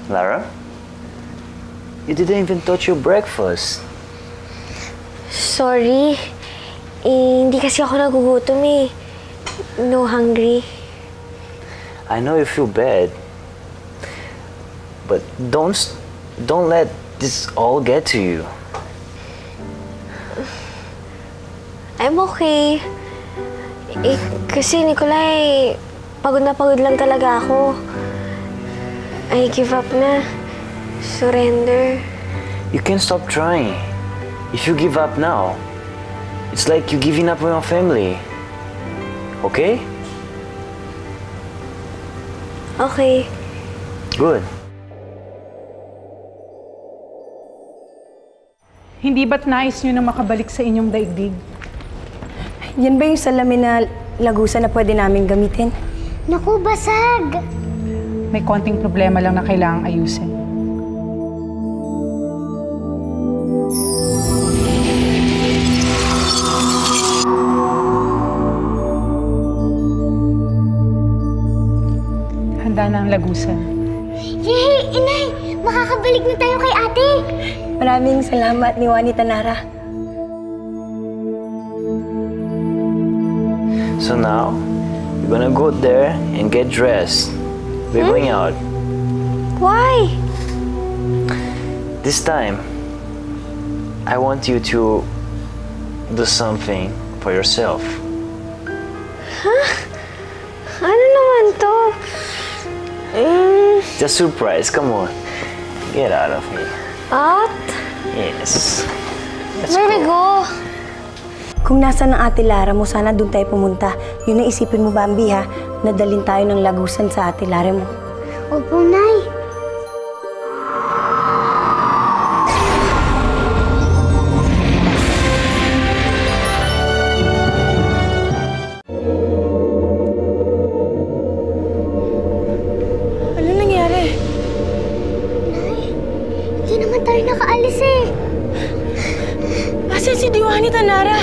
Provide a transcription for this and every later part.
Lara? You didn't even touch your breakfast. Sorry. Hindi kasi ako nagugutom eh. No hungry. I know you feel bad. But don't let this all get to you. I'm okay. Kasi Nikolai, pagod na pagod lang talaga ako. I give up na. Surrender. You can't stop trying. If you give up now, it's like you giving up on your family. Okay? Okay. Good. Hindi ba't nais nyo na makabalik sa inyong daigdig? Yan ba yung salamin na lagusan na pwede namin gamitin? Naku, basag! May konting problema lang na kailangang ayusin. Handa na ang lagusan. Yay! Inay! Makakabalik na tayo kay ate! Maraming salamat ni Juanita Nara. So now, we're gonna go there and get dressed. We're going out. Why? This time, I want you to do something for yourself. Ano naman to? Just surprise, come on. Get out of here. At? Yes. Let's Where we go? Kung nasa ng ate Lara mo, sana doon tayo pumunta. Yun ang isipin mo, Bambi, ha? Nadalin tayo ng lagusan sa ate Lara mo. Opo, Nay. Ano nangyari? Nay, hindi naman tayo nakaalis eh. Asan si Juanita Nara?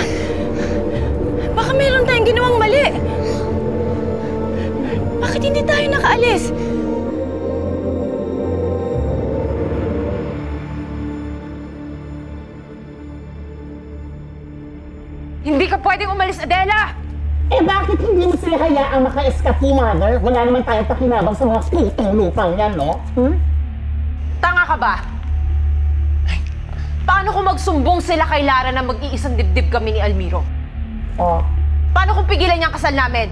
Baka meron tayong ginawang mali. Bakit hindi tayo nakaalis? Hindi ka pwedeng umalis, Adela! Eh bakit hindi mo sila hayaang maka-escape, Mother? Wala naman tayong pakinabang sa mga putong lupang yan, no? Tanga ka ba? Paano kung magsumbong sila kay Lara na mag-iisang dibdib kami ni Almiro? Oh. Paano kung pigilan niya ang kasal namin?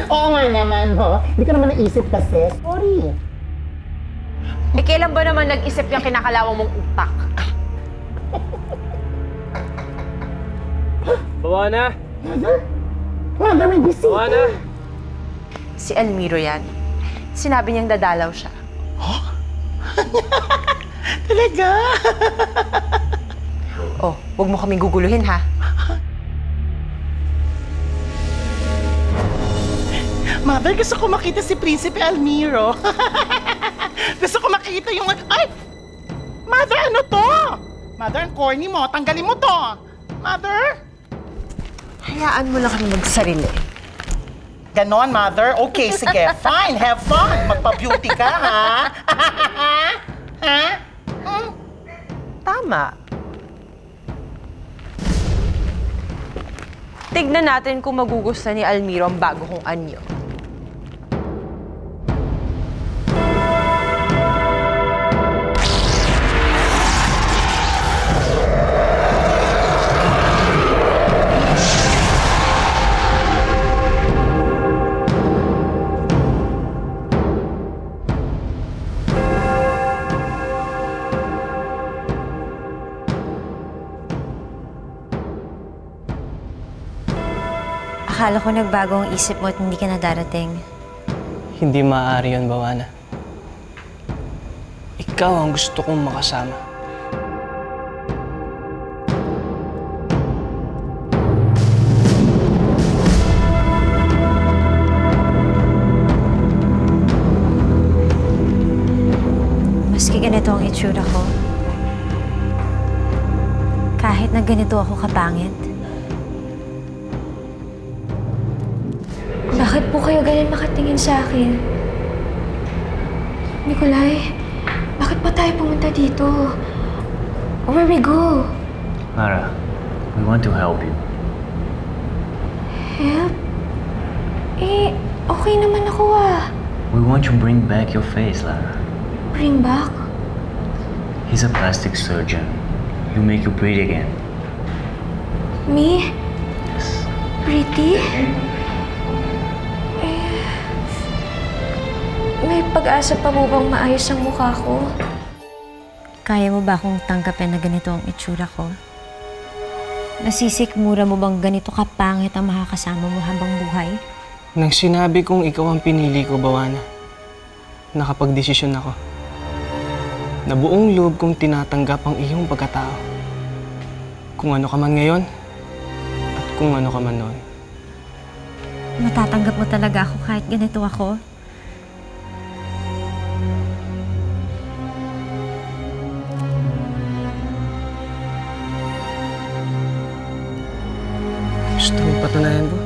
Oo nga naman, ho. Hindi ko naman naisip kasi. Sorry. Eh, kailan ba naman nag-isip yung kinakalawang mong utak? Bawana! Mother, may bisita. Bawana! Si Almiro yan. Sinabi niyang dadalaw siya. Talaga? Oh, huwag mo kaming guguluhin, ha? Mother, gusto ko makita si Prinsipe Almiro. Gusto ko makita yung... Ay! Mother, ano to? Mother, ang corny mo. Tanggalin mo to. Mother? Hayaan mo lang kami magsarili. Ganon, Mother? Okay, sige. Fine, have fun. Magpa-beauty ka, ha? Ha? Tama. Tignan natin kung magugustuhan ni Almiro ang bago kong anyo. Akala ko nagbago ang isip mo at hindi ka na darating. Hindi maaari yun, Bawana. Ikaw ang gusto kong makasama. Maski ganito ang itsura ko, kahit na ganito ako kapangit. Bakit po kayo ganun nakatingin sa akin? Nikolai, bakit pa tayo pumunta dito? Where we go? Lara, we want to help you. Help? Eh, okay naman ako ah. We want to bring back your face, Lara. Bring back? He's a plastic surgeon. He'll make you pretty again. Me? Yes. Pretty? May pag-asa pa mo bang maayos ang mukha ko? Kaya mo ba akong tanggapin na ganito ang itsura ko? Nasisikmura mo bang ganito kapangit ang makakasama mo habang buhay? Nang sinabi kong ikaw ang pinili ko, Bawana, nakapagdesisyon ako. Na buong loob kong tinatanggap ang iyong pagkatao. Kung ano ka man ngayon, at kung ano ka man noon. Matatanggap mo talaga ako kahit ganito ako? Gusto mo patunayan ko?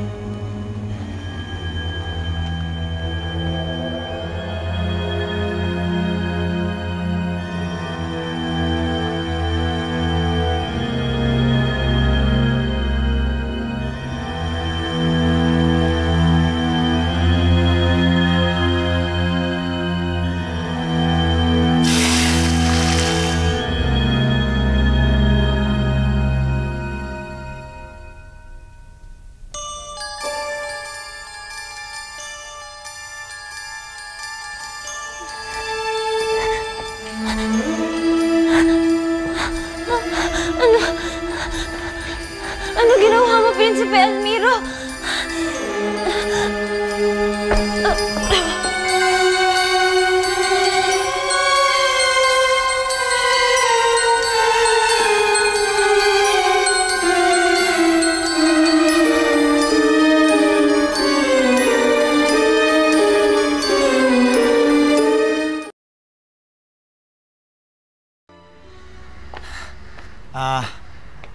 Ano ginawa mo, Prinsipe Almiro?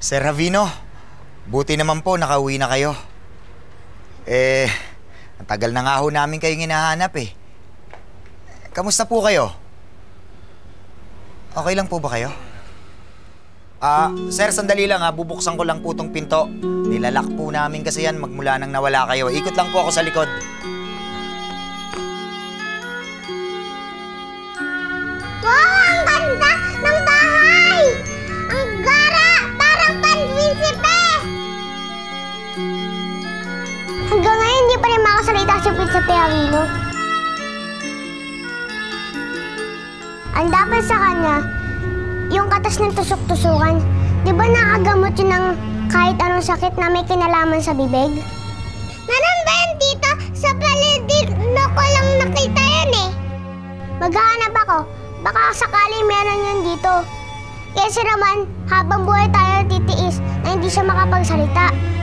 Sir Javino, buti naman po nakauwi na kayo. Ang tagal na nga ho namin kayong hinahanap eh. Kamusta po kayo? Okay lang po ba kayo? Sir, sandali lang ha. Bubuksan ko lang po tong pinto. Nilalak po namin kasi yan magmula nang nawala kayo. Ikot lang po ako sa likod. Wow! Ang ganda ng bahay! Ang gara! Parang Prinsipe! Hanggang ngayon, hindi pa rin makasalita si Prinsipe Avino. Ang dapat sa kanya, yung katas ng tusok-tusukan. Di ba nakagamot yun ng kahit anong sakit na may kinalaman sa bibig? Meron ba yan dito? Sa palidino ko lang nakita yan eh. Maghahanap ako. Baka sakali meron yun dito. Kasi naman, habang buhay tayo titiis na hindi siya makapagsalita.